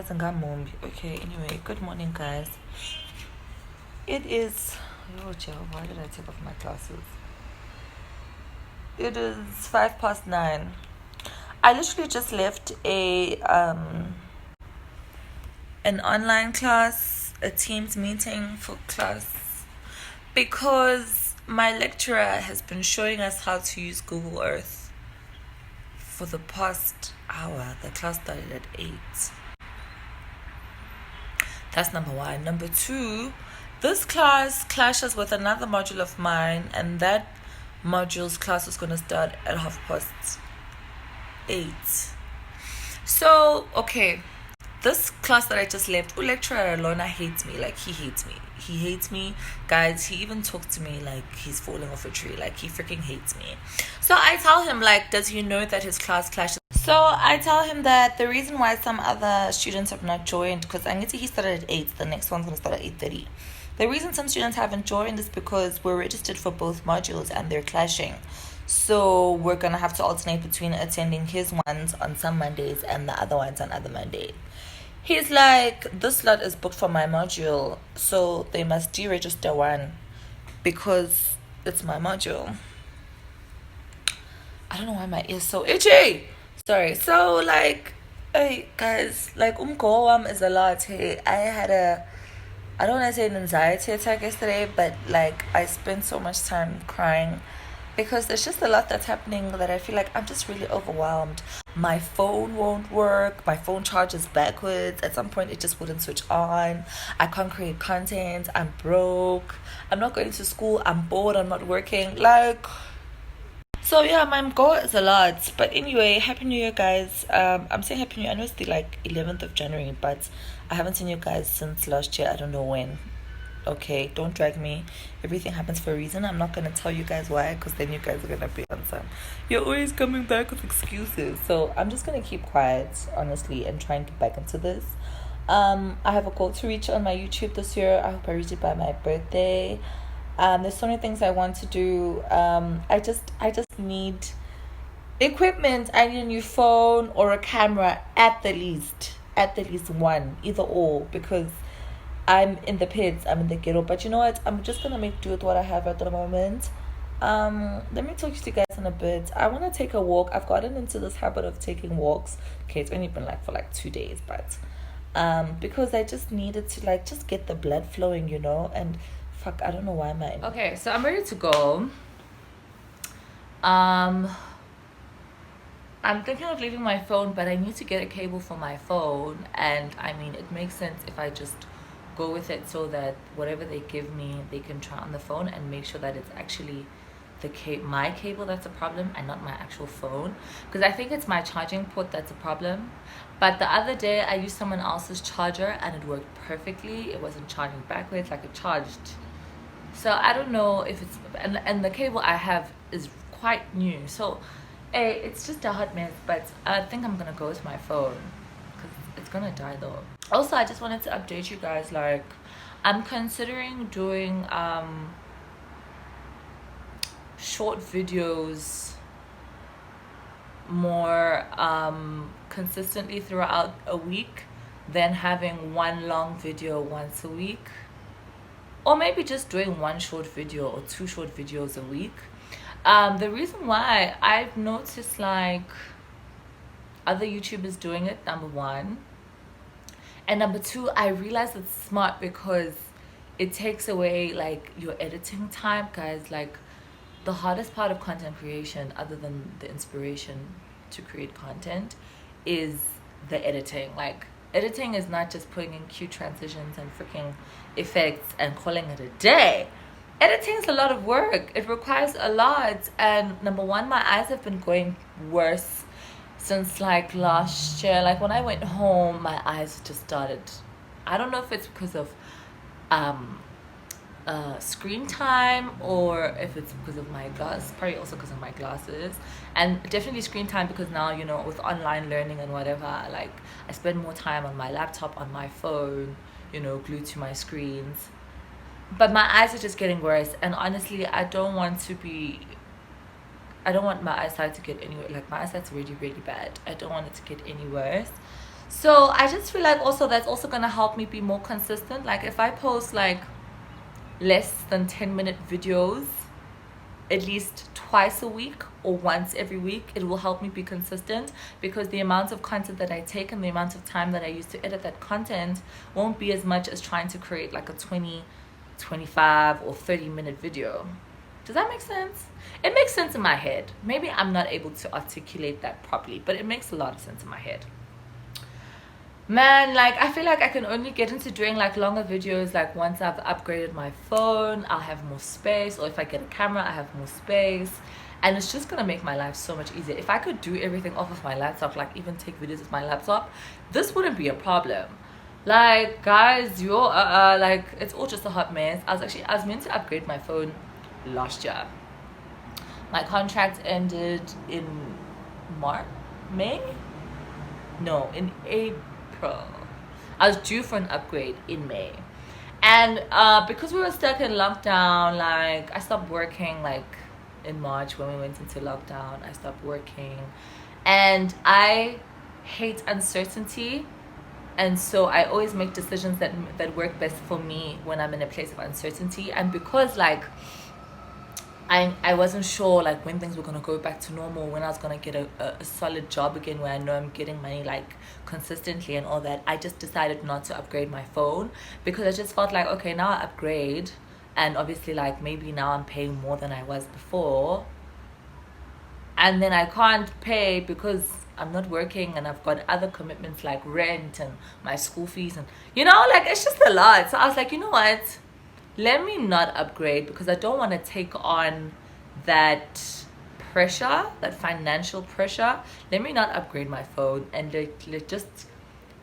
Okay, anyway, good morning, guys. It is. Oh, Joe, why did I take off my glasses? It is 9:05. I literally just left an online class, a Teams meeting for class, because my lecturer has been showing us how to use Google Earth for the past hour. The class started at 8. That's number one. Number two, this class clashes with another module of mine, and that module's class is going to start at 8:30. So, okay, this class that I just left, lecturer Lona hates me. Like, he hates me. He hates me. Guys, he even talked to me like he's falling off a tree. Like, he freaking hates me. So I tell him, like, does he know that his class clashes? So I tell him that the reason why some other students have not joined, because I need to, he started at 8, the next one's going to start at 8:30. The reason some students haven't joined is because we're registered for both modules and they're clashing. So we're going to have to alternate between attending his ones on some Mondays and the other ones on other Mondays. He's like, this slot is booked for my module, so they must deregister one because it's my module. I don't know why my ear's so itchy. Sorry. So, like, hey, guys, like, umgoam is a lot. Hey, I don't want to say an anxiety attack yesterday, but, like, I spent so much time crying because there's just a lot that's happening that I feel like I'm just really overwhelmed. My phone won't work. My phone charges backwards. At some point, it just wouldn't switch on. I can't create content. I'm broke. I'm not going to school. I'm bored. I'm not working. Like... So yeah, my goal is a lot. But anyway, Happy New Year, guys. I'm saying Happy New Year. I know it's the 11th of January, but I haven't seen you guys since last year. I don't know when. Okay, don't drag me. Everything happens for a reason. I'm not gonna tell you guys why, because then you guys are gonna be on some. You're always coming back with excuses. So I'm just gonna keep quiet, honestly, and try and get back into this. I have a goal to reach on my YouTube this year. I hope I reach it by my birthday. There's so many things I want to do. I just need equipment. I need a new phone or a camera at the least one, either or, because I'm in the pits, I'm in the ghetto. But you know what? I'm just gonna make do with what I have at the moment. Let me talk to you guys in a bit. I want to take a walk. I've gotten into this habit of taking walks. Okay, it's only been for 2 days, but because I just needed to just get the blood flowing, and fuck, I don't know why okay, so I'm ready to go. I'm thinking of leaving my phone, but I need to get a cable for my phone, and I mean, it makes sense if I just go with it so that whatever they give me, they can try on the phone and make sure that it's actually my cable that's a problem and not my actual phone, because I think it's my charging port that's a problem. But the other day I used someone else's charger and it worked perfectly. It wasn't charging backwards, like it charged. So I don't know if it's and the cable I have is quite new, so it's just a hot mess. But I think I'm gonna go with my phone because it's gonna die though. Also, I just wanted to update you guys, I'm considering doing short videos more consistently throughout a week than having one long video once a week, or maybe just doing one short video or 2 short videos a week. The reason why I've noticed other YouTubers doing it, number one, and number two, I realize it's smart because it takes away your editing time, guys. The hardest part of content creation, other than the inspiration to create content, is the editing. Editing is not just putting in cute transitions and freaking effects and calling it a day. Editing is a lot of work. It requires a lot. And number one, my eyes have been going worse since last year. When I went home, my eyes just started. I don't know if it's because of screen time or if it's because of my glasses. Probably also because of my glasses, and definitely screen time because now with online learning and whatever, I spend more time on my laptop, on my phone, glued to my screens. But my eyes are just getting worse, and honestly, I don't want my eyesight to get any worse. My eyesight's really, really bad. I don't want it to get any worse. So I just feel like also that's also gonna help me be more consistent. Like if I post like less than 10-minute videos at least twice a week or once every week, it will help me be consistent, because the amount of content that I take and the amount of time that I use to edit that content won't be as much as trying to create like a 20, 25 or 30-minute video. Does that make sense? It makes sense in my head. Maybe I'm not able to articulate that properly, but it makes a lot of sense in my head. Man, like I feel like I can only get into doing like longer videos like once I've upgraded my phone. I'll have more space, or if I get a camera I have more space, and it's just gonna make my life so much easier. If I could do everything off of my laptop, like even take videos with my laptop, this wouldn't be a problem. Like guys, you're like it's all just a hot mess. I was meant to upgrade my phone last year. My contract ended in May? No, in April. I was due for an upgrade in May, and because we were stuck in lockdown, like I stopped working like in March when we went into lockdown. I stopped working, and I hate uncertainty, and so I always make decisions that work best for me when I'm in a place of uncertainty. And because like I wasn't sure like when things were gonna go back to normal, when I was gonna get a solid job again where I know I'm getting money like consistently and all that, I just decided not to upgrade my phone, because I just felt like, okay, now I upgrade, and obviously like maybe now I'm paying more than I was before, and then I can't pay because I'm not working and I've got other commitments like rent and my school fees, and like it's just a lot. So I was like, you know what, let me not upgrade, because I don't want to take on that pressure, that financial pressure. Let me not upgrade my phone, and let just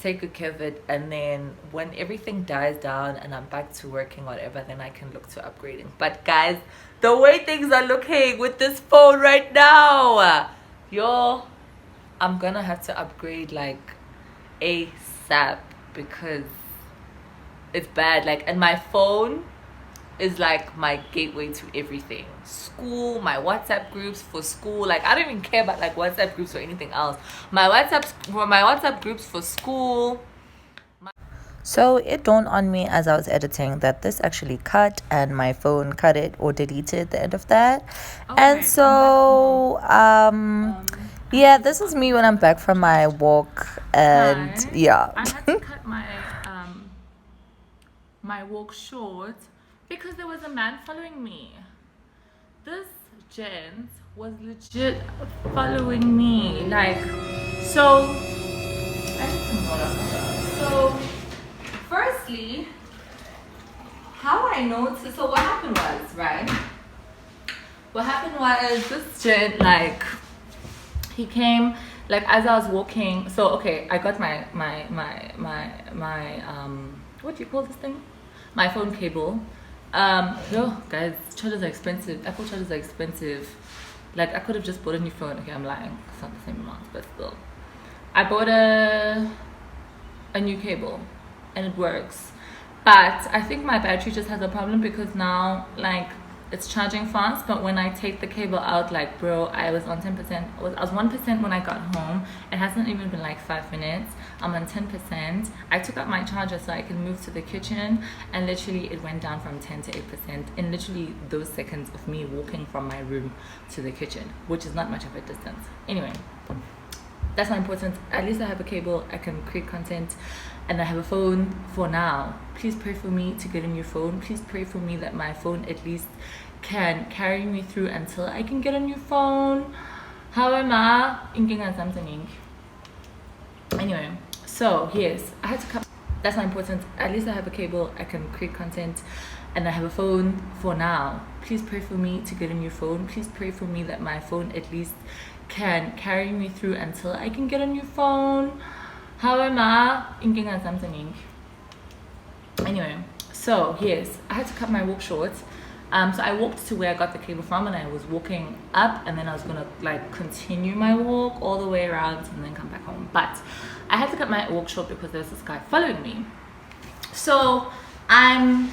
take good care of it, and then when everything dies down and I'm back to working whatever, then I can look to upgrading. But guys, the way things are looking with this phone right now, I'm gonna have to upgrade like ASAP, because it's bad. Like, and my phone is like my gateway to everything. School, my WhatsApp groups for school. Like I don't even care about like WhatsApp groups or anything else. My WhatsApp groups for school. So it dawned on me as I was editing that this actually cut, and my phone cut it or deleted the end of that. Okay, and so yeah, this is me when I'm back from my walk, and hi. Yeah. I had to cut my walk short because there was a man following me. This gent was legit following me. Like, so I need some water. So firstly, how I noticed, so what happened was, right? What happened was this gent, like, he came, like, as I was walking. So okay, I got my what do you call this thing? My phone cable. No, guys, chargers are expensive. Apple chargers are expensive. Like, I could have just bought a new phone. Okay, I'm lying. It's not the same amount, but still. I bought a new cable, and it works. But I think my battery just has a problem, because now, like, it's charging fast, but when I take the cable out, like, bro, I was on 10%. I was 1% when I got home. It hasn't even been like 5 minutes. I'm on 10%. I took out my charger so I can move to the kitchen, and literally it went down from 10 to 8% in literally those seconds of me walking from my room to the kitchen, which is not much of a distance. Anyway, that's not important. At least I have a cable. I can create content, and I have a phone for now. Please pray for me to get a new phone. Please pray for me that my phone at least can carry me through until I can get a new phone. How am I? Inkinga Samsung. Anyway, so yes, I had to cut. That's not important. At least I have a cable. I can create content, and I have a phone for now. Please pray for me to get a new phone. Please pray for me that my phone at least can carry me through until I can get a new phone. How am I? Inkinga Samsung. Anyway, so yes, I had to cut my walk short. So I walked to where I got the cable from, and I was walking up, and then I was gonna like continue my walk all the way around and then come back home. But I had to cut my walk short because there was this guy following me. So I'm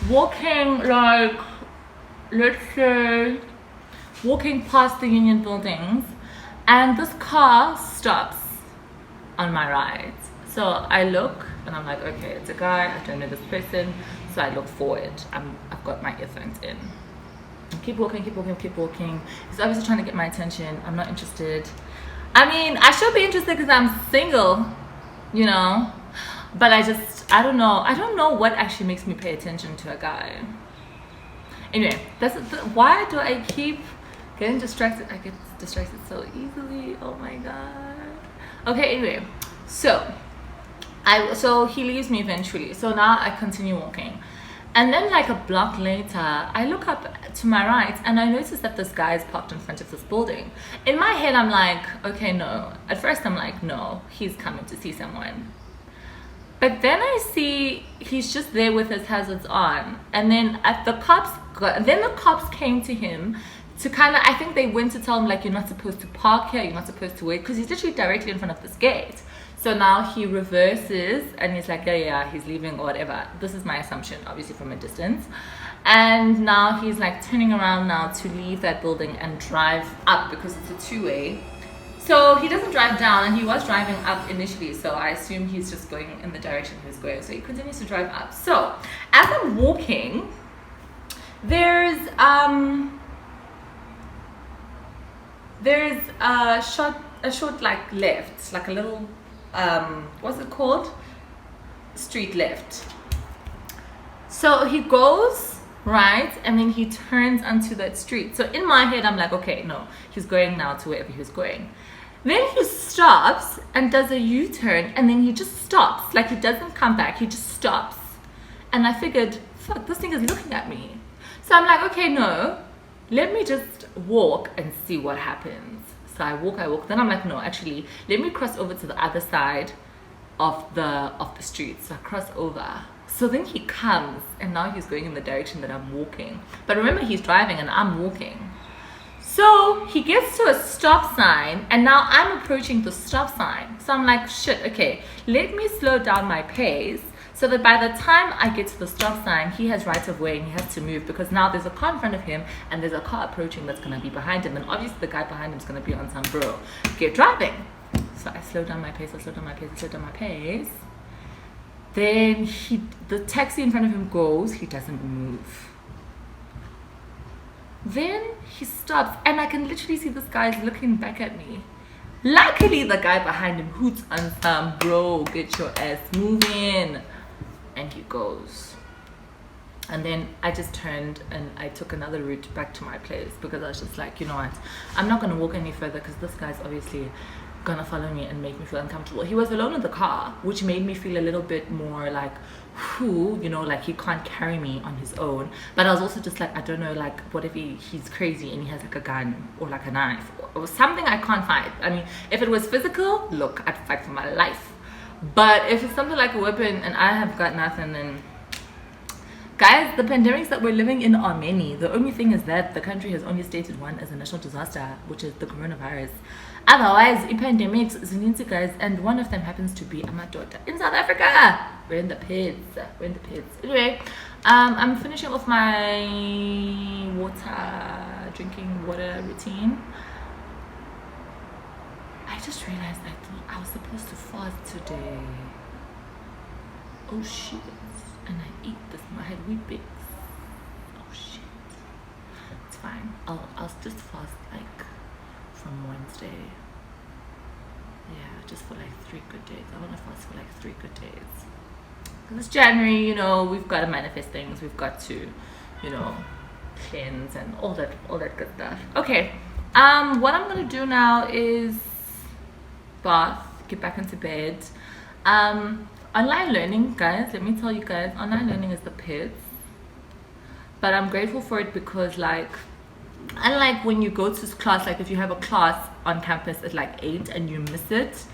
walking, like, let's say, walking past the union buildings, and this car stops. on my right. So I look and I'm like, okay, it's a guy. I don't know this person. So I look forward. I've got my earphones in. Keep walking, keep walking, keep walking. He's obviously trying to get my attention. I'm not interested. I mean, I should be interested because I'm single, you know. But I don't know. I don't know what actually makes me pay attention to a guy. Anyway, why do I keep getting distracted? I get distracted so easily. Oh my god. Okay, anyway. So he leaves me eventually. So now I continue walking. And then like a block later, I look up to my right and I notice that this guy is parked in front of this building. In my head, I'm like, okay, no. At first, I'm like, no, he's coming to see someone. But then I see he's just there with his hazards on. And then the cops came to him to kind of, I think they went to tell him like, you're not supposed to park here, you're not supposed to wait, because he's literally directly in front of this gate. So now he reverses and he's like, yeah, he's leaving or whatever. This is my assumption, obviously from a distance. And now he's like turning around now to leave that building and drive up because it's a two-way. So he doesn't drive down, and he was driving up initially, so I assume he's just going in the direction he's going. So he continues to drive up. So as I'm walking, there's a short like left, like a little what's it called? Street left. So he goes right, and then he turns onto that street. So in my head, I'm like, okay, no, he's going now to wherever he's going. Then he stops and does a U-turn, and then he just stops. Like, he doesn't come back, he just stops. And I figured, fuck, this thing is looking at me. So I'm like, okay, no, let me just walk and see what happens. So I walk. Then I'm like, no, actually, let me cross over to the other side of the street. So I cross over. So then he comes, and now he's going in the direction that I'm walking. But remember, he's driving and I'm walking. So he gets to a stop sign, and now I'm approaching the stop sign. So I'm like, shit, okay, let me slow down my pace so that by the time I get to the stop sign, he has right of way and he has to move, because now there's a car in front of him and there's a car approaching that's going to be behind him. And obviously the guy behind him is going to be on some bro, get driving. So I slow down my pace, Then the taxi in front of him goes, he doesn't move. Then he stops, and I can literally see this guy's looking back at me. Luckily, the guy behind him hoots on some, bro, get your ass moving. And he goes. And then I just turned and I took another route back to my place, because I was just like, you know what, I'm not going to walk any further, because this guy's obviously gonna follow me and make me feel uncomfortable. He was alone in the car, which made me feel a little bit more like, who, you know, like he can't carry me on his own. But I was also just like, I don't know, like what if he's crazy and he has like a gun or like a knife or something I can't fight. I mean, if it was physical, look, I'd fight for my life. But if it's something like a weapon and I have got nothing, then guys, the pandemics that we're living in are many. The only thing is that the country has only stated one as a national disaster, which is the coronavirus. Otherwise, pandemics zininzi, guys, and one of them happens to be Amadoda in South Africa. We're in the pits. Anyway, I'm finishing off my drinking water routine. I just realized that I was supposed to fast today. Oh shit. And I eat this. I had Weet-Bix. Oh shit. It's fine. I'll just fast like from Wednesday. Yeah, just for like 3 good days. I want to fast for like 3 good days. Because it's January, you know, we've got to manifest things. We've got to, you know, cleanse and all that good stuff. Okay. What I'm gonna do now is bath, get back into bed. Online learning, guys, let me tell you guys, online learning is the pits. But I'm grateful for it because, like, unlike when you go to class, like if you have a class on campus at like 8 and you miss it,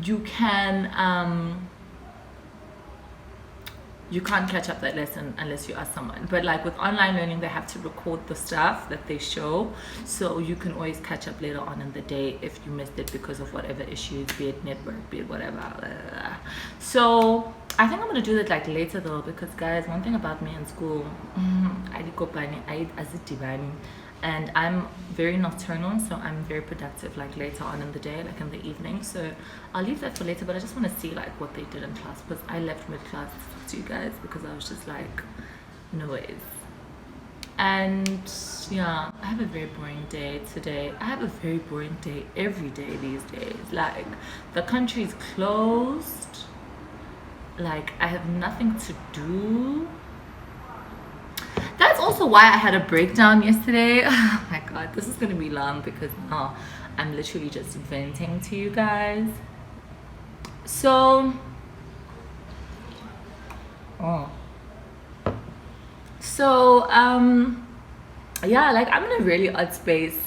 you can't catch up that lesson unless you ask someone. But like with online learning, they have to record the stuff that they show, so you can always catch up later on in the day if you missed it because of whatever issues, be it network, be it whatever. So I think I'm gonna do that like later though, because guys, one thing about me in school, and I'm very nocturnal, so I'm very productive like later on in the day, like in the evening. So I'll leave that for later, but I just want to see like what they did in class, because I left mid-class to you guys because I was just like, no ways. And yeah, I have a very boring day today. I have a very boring day every day these days. Like, the country's closed, like I have nothing to do. That's also why I had a breakdown yesterday. Oh my god, this is gonna be long because now I'm literally just venting to you guys. So yeah, like I'm in a really odd space.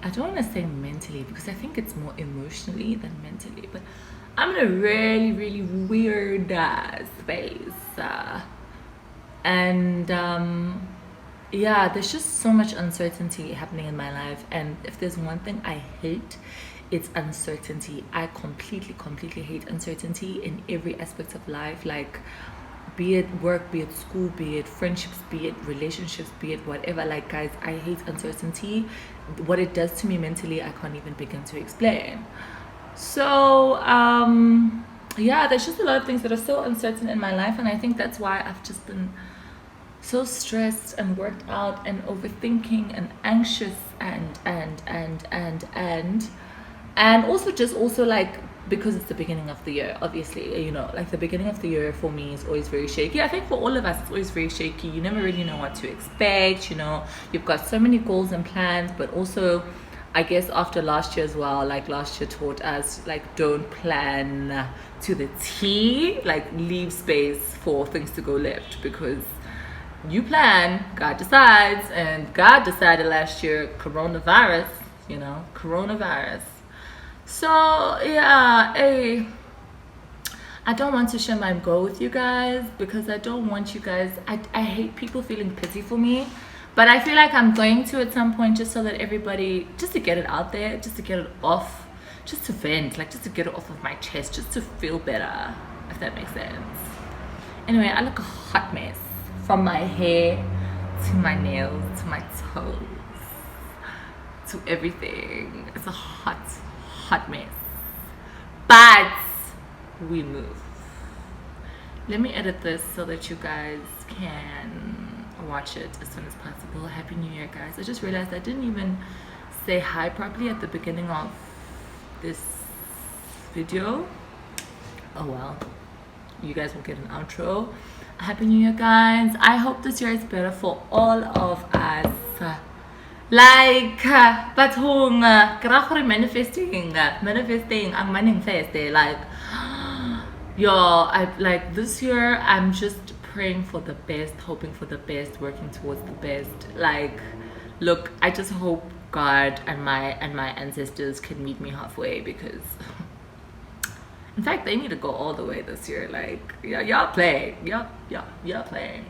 I don't want to say mentally because I think it's more emotionally than mentally, but I'm in a really, really weird space. And yeah, there's just so much uncertainty happening in my life. And if there's one thing I hate, it's uncertainty. I completely hate uncertainty in every aspect of life. Like, be it work, be it school, be it friendships, be it relationships, be it whatever. Like, guys, I hate uncertainty. What it does to me mentally, I can't even begin to explain. So yeah, there's just a lot of things that are so uncertain in my life, and I think that's why I've just been so stressed and worked out and overthinking and anxious and also like, because it's the beginning of the year, obviously, you know, like the beginning of the year for me is always very shaky. I think for all of us it's always very shaky. You never really know what to expect, you know. You've got so many goals and plans, but also I guess after last year as well, like last year taught us, like, don't plan to the T, like leave space for things to go left, because you plan, God decides, and God decided last year, coronavirus, you know, coronavirus. So yeah, I don't want to share my goal with you guys because I don't want you guys, I hate people feeling pity for me, but I feel like I'm going to at some point, just so that everybody, just to get it out there, just to get it off, just to vent, like just to get it off of my chest, just to feel better, if that makes sense. Anyway, I look a hot mess, from my hair to my nails to my toes to everything. It's a hot mess, but we move. Let me edit this so that you guys can watch it as soon as possible. Happy New Year, guys. I just realized I didn't even say hi properly at the beginning of this video. Oh well, you guys will get an outro. Happy New Year, guys. I hope this year is better for all of us. Like, bathong, manifesting, ang manifest, like, yo, I like this year. I'm just praying for the best, hoping for the best, working towards the best. Like, look, I just hope God and my ancestors can meet me halfway, because in fact they need to go all the way this year. Like, yeah, y'all playing. Y'all playing.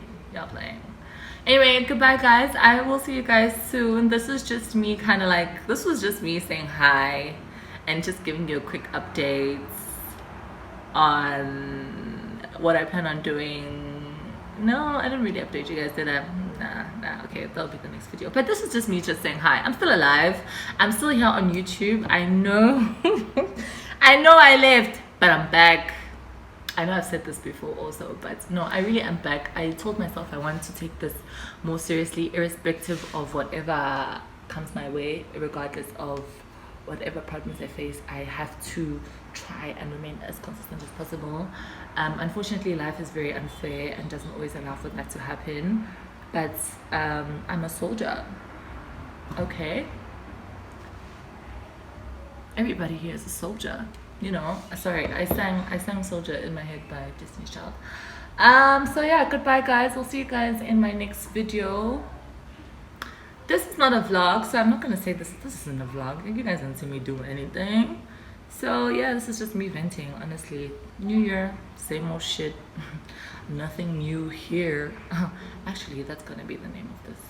Anyway, goodbye, guys. I will see you guys soon. This is just me this was just me saying hi and just giving you a quick update on what I plan on doing. No, I didn't really update you guys, did I? Nah, okay, that'll be the next video. But this is just me just saying hi. I'm still alive. I'm still here on YouTube. I know I know I left, but I'm back. I know I've said this before also, but no, I really am back. I told myself I wanted to take this more seriously, irrespective of whatever comes my way, regardless of whatever problems I face. I have to try and remain as consistent as possible. Unfortunately, life is very unfair and doesn't always allow for that to happen, but I'm a soldier, okay? Everybody here is a soldier. You know, sorry, I sang Soldier in my head by Destiny's Child. So yeah, goodbye, guys. I'll see you guys in my next video. This is not a vlog, so I'm not gonna say this isn't a vlog. You guys don't see me do anything. So yeah, this is just me venting, honestly. New year, same old shit. Nothing new here. Actually, that's gonna be the name of this.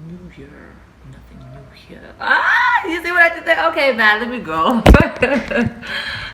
New year, nothing new here. You see what I did there? Okay, man, let me go.